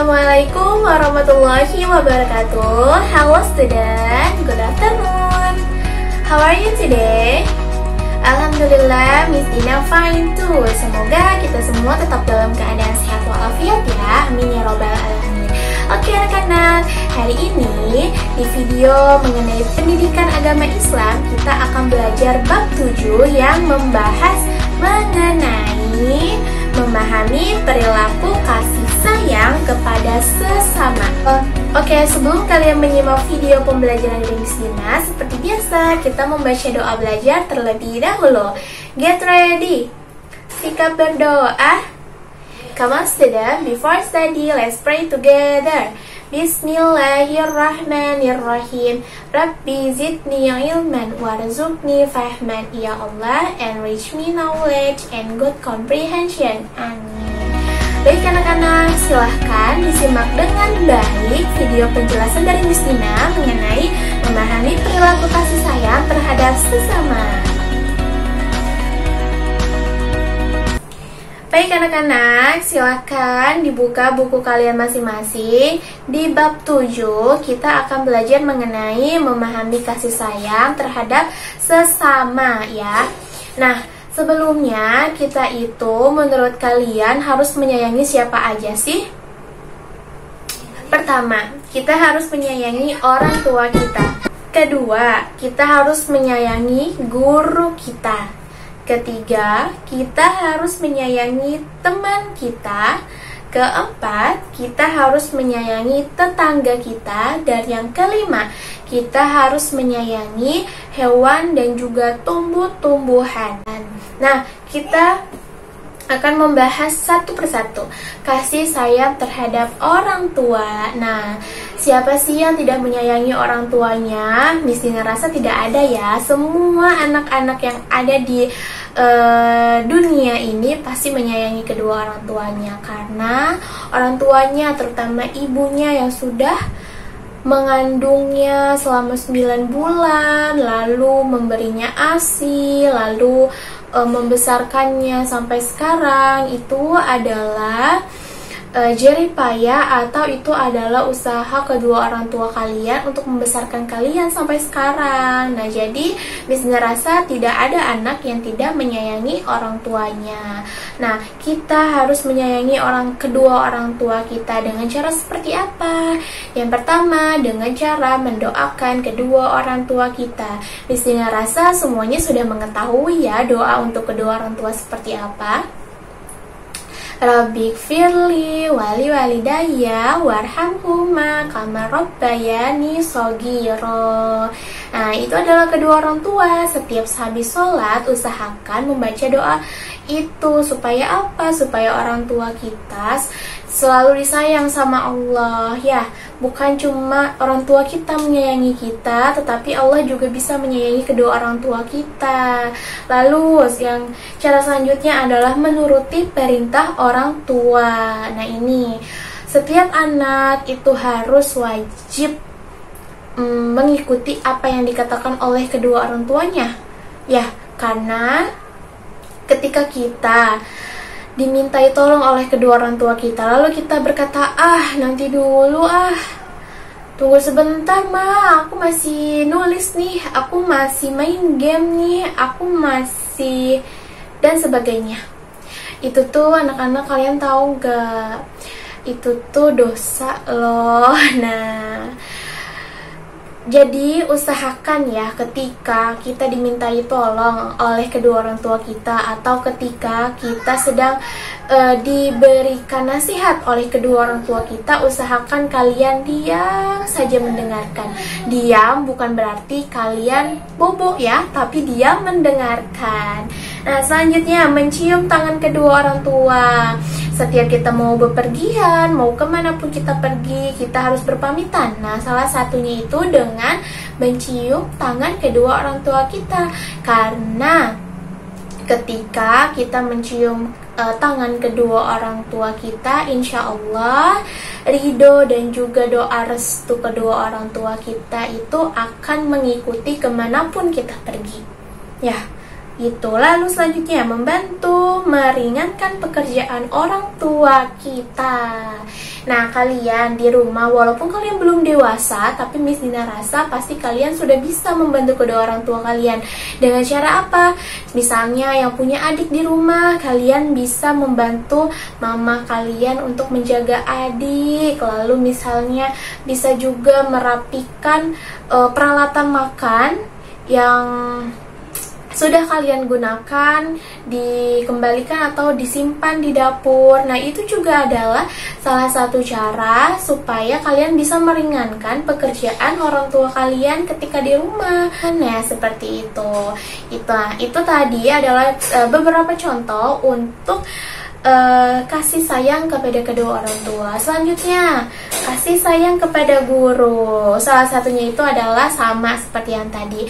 Assalamualaikum warahmatullahi wabarakatuh. Hello student, good afternoon. How are you today? Alhamdulillah, Miss Dina fine too. Semoga kita semua tetap dalam keadaan sehat walafiat ya. Amin ya robbal alamin. Oke anak-anak, hari ini di video mengenai pendidikan agama Islam kita akan belajar bab 7 yang membahas mengenai memahami perilaku kasih sayang kepada sesama. Oke, sebelum kalian menyimak video pembelajaran dari Miss Dina, seperti biasa kita membaca doa belajar terlebih dahulu. Get ready, sikap berdoa. Come on student, before study, let's pray together. Bismillahirrahmanirrahim. Rabbi zidni ilman warzuqni fahman. Ya Allah, enrich me knowledge and good comprehension. Amin. Baik anak-anak, silahkan disimak dengan baik video penjelasan dari Miss Dina mengenai memahami perilaku kasih sayang terhadap sesama. Baik anak-anak, silakan dibuka buku kalian masing-masing. Di bab 7 kita akan belajar mengenai memahami kasih sayang terhadap sesama ya. Nah, sebelumnya kita itu menurut kalian harus menyayangi siapa aja sih? Pertama, kita harus menyayangi orang tua kita. Kedua, kita harus menyayangi guru kita. Ketiga, kita harus menyayangi teman kita. Keempat, kita harus menyayangi tetangga kita. Dan yang kelima, kita harus menyayangi hewan dan juga tumbuh-tumbuhan. Nah, kita akan membahas satu persatu kasih sayang terhadap orang tua. Nah, siapa sih yang tidak menyayangi orang tuanya? Miss Dina rasa tidak ada ya. Semua anak-anak yang ada di dunia ini pasti menyayangi kedua orang tuanya, karena orang tuanya, terutama ibunya yang sudah mengandungnya selama 9 bulan, lalu memberinya ASI, lalu membesarkannya sampai sekarang, itu adalah jerih payah atau itu adalah usaha kedua orang tua kalian untuk membesarkan kalian sampai sekarang. Nah, jadi Miss Dina rasa tidak ada anak yang tidak menyayangi orang tuanya. Nah, kita harus menyayangi kedua orang tua kita dengan cara seperti apa? Yang pertama, dengan cara mendoakan kedua orang tua kita. Miss Dina rasa semuanya sudah mengetahui ya doa untuk kedua orang tua seperti apa. Rabbik firli wali walidayya warhamhuma kama rabbayani shogiro. Nah, itu adalah kedua orang tua. Setiap habis sholat, usahakan membaca doa itu. Supaya apa? Supaya orang tua kita selalu disayang sama Allah ya. Bukan cuma orang tua kita menyayangi kita, tetapi Allah juga bisa menyayangi kedua orang tua kita. Lalu yang cara selanjutnya adalah menuruti perintah orang tua. Nah, ini setiap anak itu harus wajib mengikuti apa yang dikatakan oleh kedua orang tuanya ya, karena ketika kita dimintai tolong oleh kedua orang tua kita, lalu kita berkata, nanti dulu, tunggu sebentar ma, aku masih nulis nih, aku masih main game nih, aku masih, dan sebagainya. Itu tuh anak-anak, kalian tahu gak? Itu tuh dosa loh. Nah, jadi usahakan ya ketika kita dimintai tolong oleh kedua orang tua kita, atau ketika kita sedang diberikan nasihat oleh kedua orang tua kita, usahakan kalian diam saja mendengarkan. Diam bukan berarti kalian bobo ya, tapi diam mendengarkan. Nah, selanjutnya mencium tangan kedua orang tua. Setiap kita mau bepergian, mau kemanapun kita pergi, kita harus berpamitan. Nah, salah satunya itu dengan mencium tangan kedua orang tua kita. Karena ketika kita mencium tangan kedua orang tua kita, insya Allah ridho dan juga doa restu kedua orang tua kita itu akan mengikuti kemanapun kita pergi ya. Gitu. Lalu selanjutnya membantu meringankan pekerjaan orang tua kita. Nah, kalian di rumah walaupun kalian belum dewasa, tapi Miss Dina rasa pasti kalian sudah bisa membantu kedua orang tua kalian. Dengan cara apa? Misalnya yang punya adik di rumah, kalian bisa membantu mama kalian untuk menjaga adik. Lalu misalnya bisa juga merapikan peralatan makan yang sudah kalian gunakan, dikembalikan atau disimpan di dapur. Nah, itu juga adalah salah satu cara supaya kalian bisa meringankan pekerjaan orang tua kalian ketika di rumah. Nah, seperti itu. Itu tadi adalah beberapa contoh untuk kasih sayang kepada kedua orang tua. Selanjutnya, kasih sayang kepada guru. Salah satunya itu adalah sama seperti yang tadi,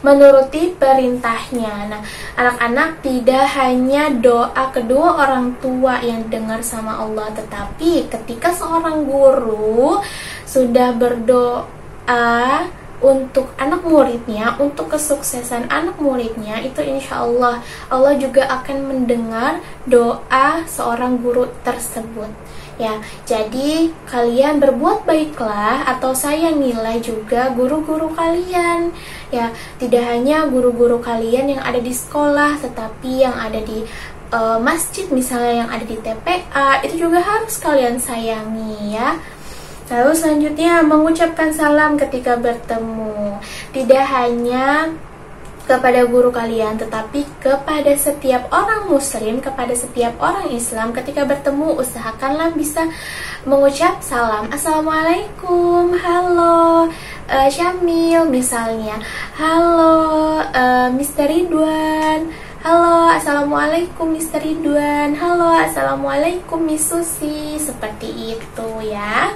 menuruti perintahnya. Nah, anak-anak tidak hanya doa kedua orang tua yang dengar sama Allah, tetapi ketika seorang guru sudah berdoa untuk anak muridnya, untuk kesuksesan anak muridnya, itu insya Allah Allah juga akan mendengar doa seorang guru tersebut. Ya, jadi kalian berbuat baiklah atau sayangilah juga guru-guru kalian. Ya, tidak hanya guru-guru kalian yang ada di sekolah, tetapi yang ada di masjid misalnya, yang ada di TPA, itu juga harus kalian sayangi ya. Lalu selanjutnya mengucapkan salam ketika bertemu. Tidak hanya kepada guru kalian, tetapi kepada setiap orang muslim, kepada setiap orang Islam ketika bertemu, usahakanlah bisa mengucap salam. Assalamualaikum, halo Syamil misalnya, halo Mr. Ridwan, halo assalamualaikum Mr. Ridwan, halo assalamualaikum Miss Susi, seperti itu ya.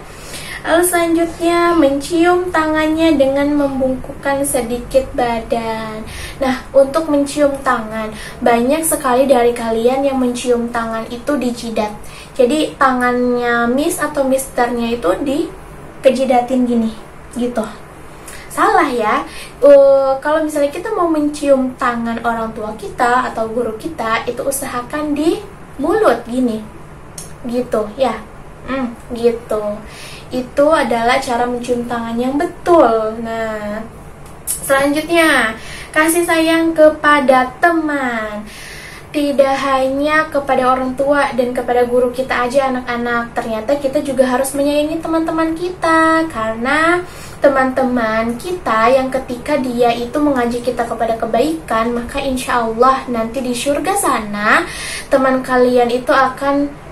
Lalu selanjutnya mencium tangannya dengan membungkukkan sedikit badan. Nah, untuk mencium tangan, banyak sekali dari kalian yang mencium tangan itu di jidat. Jadi tangannya Miss atau Misternya itu dikejidatin gini, gitu. Salah ya. Kalau misalnya kita mau mencium tangan orang tua kita atau guru kita, itu usahakan di mulut gini, gitu ya. Gitu. Itu adalah cara mencium tangan yang betul. Nah, selanjutnya kasih sayang kepada teman. Tidak hanya kepada orang tua dan kepada guru kita aja anak-anak, ternyata kita juga harus menyayangi teman-teman kita. Karena teman-teman kita yang ketika dia itu mengajak kita kepada kebaikan, maka insya Allah nanti di surga sana teman kalian itu akan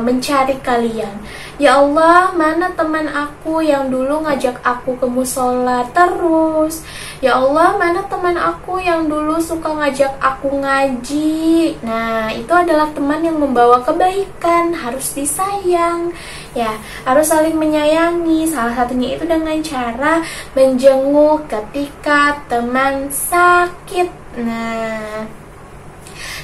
mencari kalian. Ya Allah, mana teman aku yang dulu ngajak aku ke musola terus? Ya Allah, mana teman aku yang dulu suka ngajak aku ngaji? Nah, itu adalah teman yang membawa kebaikan, harus disayang. Ya, harus saling menyayangi. Salah satunya itu dengan cara menjenguk ketika teman sakit. Nah,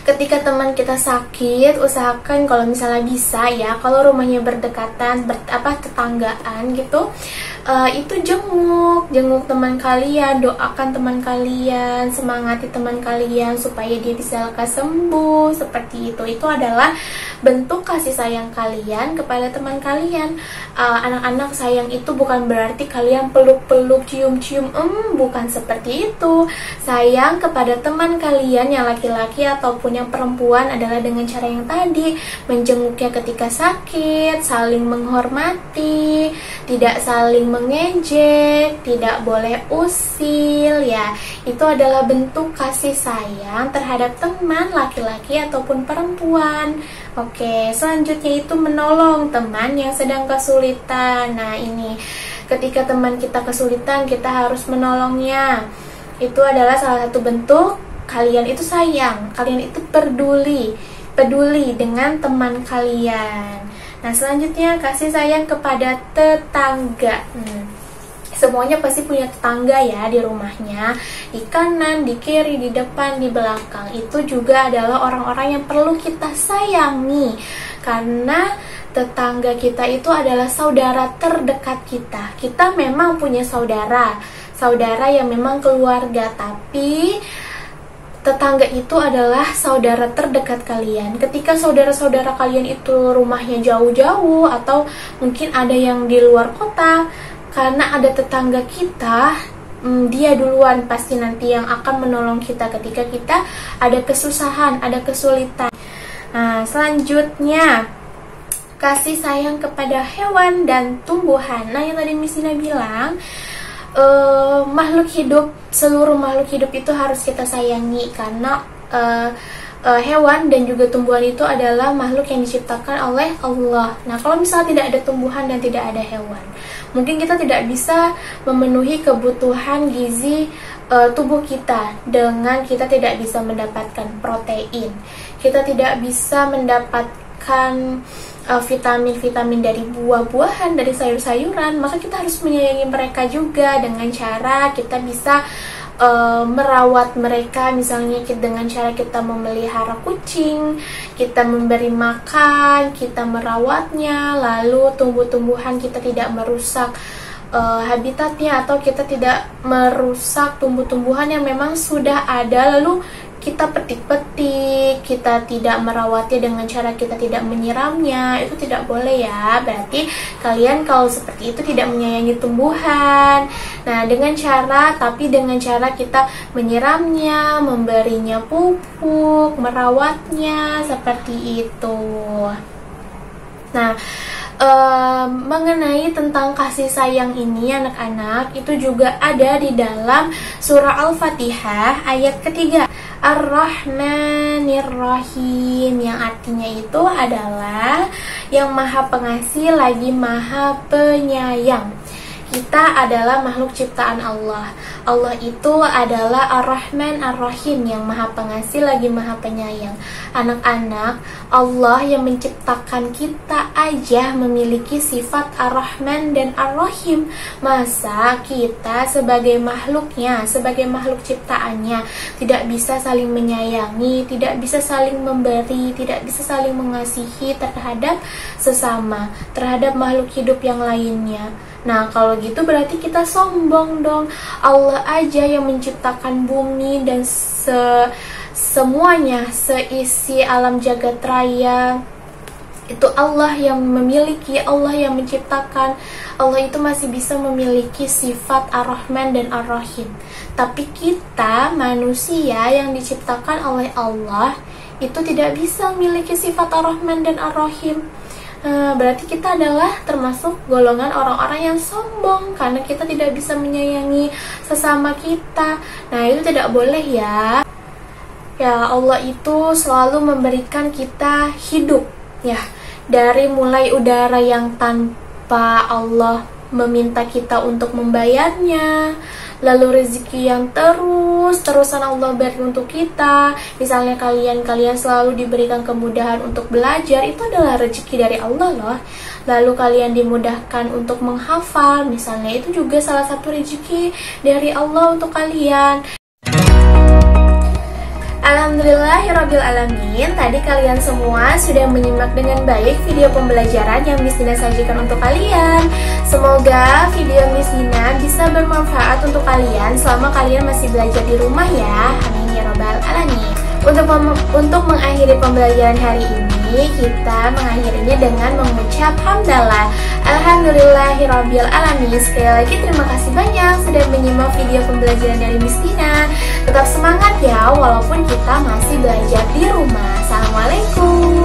ketika teman kita sakit, usahakan kalau misalnya bisa ya, kalau rumahnya berdekatan, tetanggaan gitu, itu jenguk teman kalian, doakan teman kalian, semangati teman kalian supaya dia bisa lekas sembuh. Seperti itu adalah bentuk kasih sayang kalian kepada teman kalian. Anak-anak, sayang itu bukan berarti kalian peluk-peluk, cium-cium, bukan seperti itu. Sayang kepada teman kalian yang laki-laki ataupun yang perempuan adalah dengan cara yang tadi, menjenguknya ketika sakit, saling menghormati, tidak saling mengejek, tidak boleh usil ya. Itu adalah bentuk kasih sayang terhadap teman laki-laki ataupun perempuan. Oke, selanjutnya itu menolong teman yang sedang kesulitan. Nah, ini ketika teman kita kesulitan, kita harus menolongnya. Itu adalah salah satu bentuk kalian itu sayang, kalian itu peduli dengan teman kalian. Nah, selanjutnya kasih sayang kepada tetangga. Semuanya pasti punya tetangga ya di rumahnya, di kanan, di kiri, di depan, di belakang. Itu juga adalah orang-orang yang perlu kita sayangi, karena tetangga kita itu adalah saudara terdekat kita. Kita memang punya saudara saudara yang memang keluarga, tapi tetangga itu adalah saudara terdekat kalian. Ketika saudara-saudara kalian itu rumahnya jauh-jauh atau mungkin ada yang di luar kota, karena ada tetangga kita, dia duluan pasti nanti yang akan menolong kita ketika kita ada kesusahan, ada kesulitan. Nah, selanjutnya kasih sayang kepada hewan dan tumbuhan. Nah, yang tadi Miss Dina bilang, makhluk hidup, seluruh makhluk hidup itu harus kita sayangi karena hewan dan juga tumbuhan itu adalah makhluk yang diciptakan oleh Allah. Nah, kalau misalnya tidak ada tumbuhan dan tidak ada hewan, mungkin kita tidak bisa memenuhi kebutuhan gizi tubuh kita dengan kita tidak bisa mendapatkan protein, kita tidak bisa mendapatkan vitamin-vitamin dari buah-buahan, dari sayur-sayuran. Maka kita harus menyayangi mereka juga dengan cara kita bisa merawat mereka, misalnya dengan cara kita memelihara kucing, kita memberi makan, kita merawatnya, lalu tumbuh-tumbuhan kita tidak merusak habitatnya, atau kita tidak merusak tumbuh-tumbuhan yang memang sudah ada lalu kita petik-petik, kita tidak merawatnya dengan cara kita tidak menyiramnya. Itu tidak boleh ya. Berarti kalian kalau seperti itu tidak menyayangi tumbuhan. Nah, dengan cara kita menyiramnya, memberinya pupuk, merawatnya, seperti itu. Nah, mengenai tentang kasih sayang ini anak-anak, itu juga ada di dalam surah Al-Fatihah ayat ketiga, Ar-Rahmanir-Rahim, yang artinya itu adalah yang maha pengasih lagi maha penyayang. Kita adalah makhluk ciptaan Allah. Allah itu adalah Ar-Rahman Ar-Rahim, yang maha pengasih lagi maha penyayang. Anak-anak, Allah yang menciptakan kita aja memiliki sifat Ar-Rahman dan Ar-Rahim. Masa kita sebagai makhluknya, sebagai makhluk ciptaannya, tidak bisa saling menyayangi, tidak bisa saling memberi, tidak bisa saling mengasihi terhadap sesama, terhadap makhluk hidup yang lainnya? Nah, kalau gitu berarti kita sombong dong. Allah aja yang menciptakan bumi dan semuanya, seisi alam jagat raya, itu Allah yang memiliki, Allah yang menciptakan. Allah itu masih bisa memiliki sifat Ar-Rahman dan Ar-Rahim. Tapi kita manusia yang diciptakan oleh Allah itu tidak bisa memiliki sifat Ar-Rahman dan Ar-Rahim. Berarti kita adalah termasuk golongan orang-orang yang sombong karena kita tidak bisa menyayangi sesama kita. Nah, itu tidak boleh ya. Ya, Allah itu selalu memberikan kita hidup ya. Dari mulai udara yang tanpa Allah meminta kita untuk membayarnya, lalu rezeki yang terusan Allah beri untuk kita. Misalnya kalian selalu diberikan kemudahan untuk belajar, itu adalah rezeki dari Allah loh. Lalu kalian dimudahkan untuk menghafal, misalnya itu juga salah satu rezeki dari Allah untuk kalian. Alhamdulillahirrabbilalamin. Tadi kalian semua sudah menyimak dengan baik video pembelajaran yang Miss Dina sajikan untuk kalian. Semoga video Miss Dina bisa bermanfaat untuk kalian selama kalian masih belajar di rumah ya. Amin ya robbal alamin. Untuk mengakhiri pembelajaran hari ini, kita mengakhirinya dengan mengucap hamdalah. Alhamdulillahirrabbilalamin. Sekali lagi terima kasih banyak sudah menyimak video pembelajaran dari Miss Dina. Tetap semangat ya, walaupun kita masih belajar di rumah. Assalamualaikum.